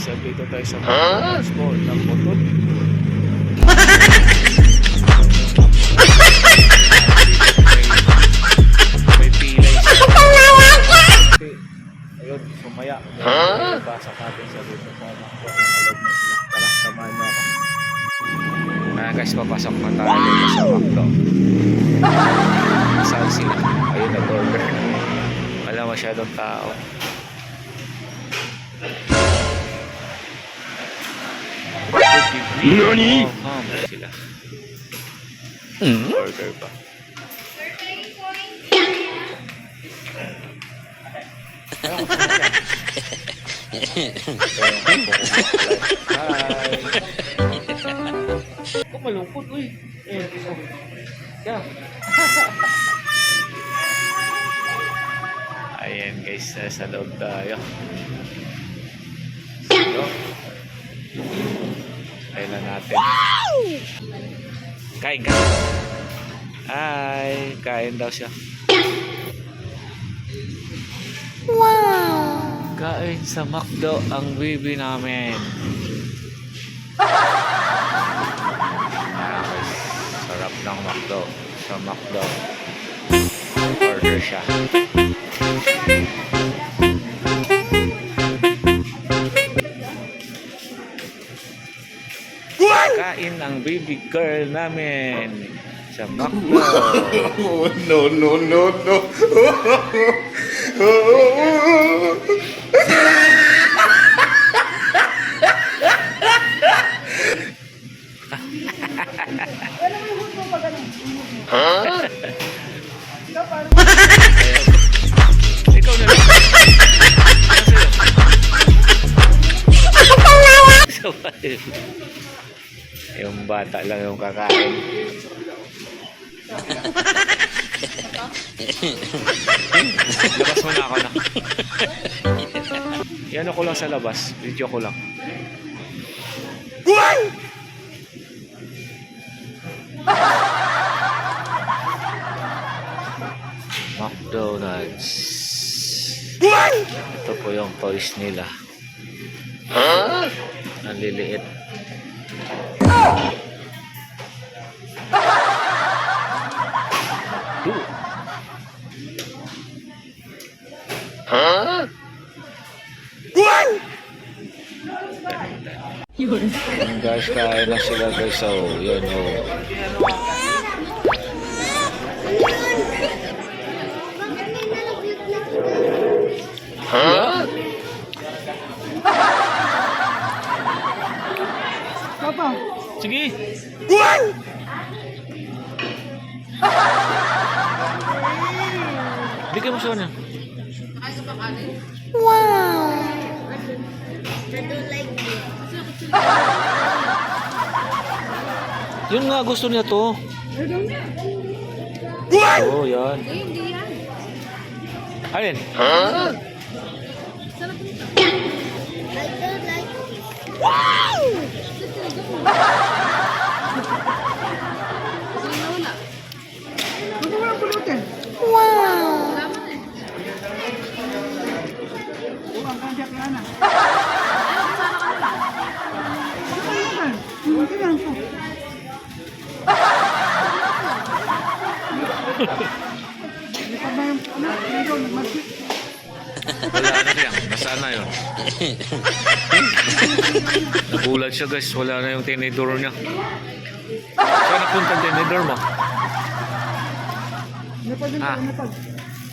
dito tayo sa sport ng motor. May pilay siya. Ayun, sumaya. Pasok natin sa dito sa loob na sila. Tara, samahan niyo ako. Guys, papasok na tayo dito sa McDo. Saan sila? Ayun, nag-order. Wala masyadong tao. Nani? Sila. Order pa. Hi. Kung malungkot, uy. Ayan guys, sa loob tayo. Ayun na natin. Kain ka. Ay, kain daw siya. Wow! Kain sa McDo ang bibi namin. Ayan guys, sarap ng McDo. Sa McDo. Order siya. Kain ang baby girl namin sa McDo. No, no, no, no. Ikaw na lang. Yung bata lang yung kakain. Labas mo na ako na. Yan ako lang sa labas. Video ko lang. McDonald's. Ito po yung toys nila. Ang liliit. Guys, kain na sila guys. So, yun yun. Papa. Sige. Bigyan mo siya na. Wow! I don't like this. Yun nga, gusto niya to. Oh, yan. Alin? I don't like this. Wow! Wow! Wala na yan. Nasaan na yun? Nagulat siya guys. Wala na yung tinidor niya. Saan napunta ang tinidor mo?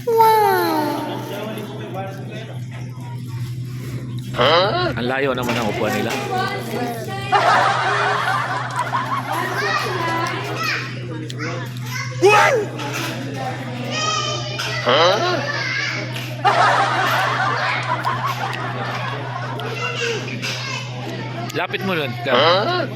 Wow! Ang layo naman ang upuan nila. Lapit mo nun. Wow!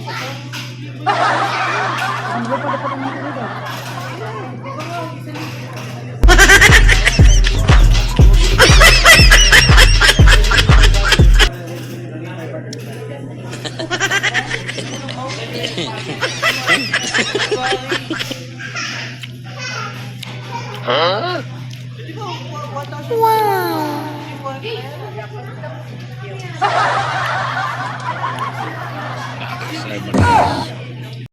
subscribe mo tayo.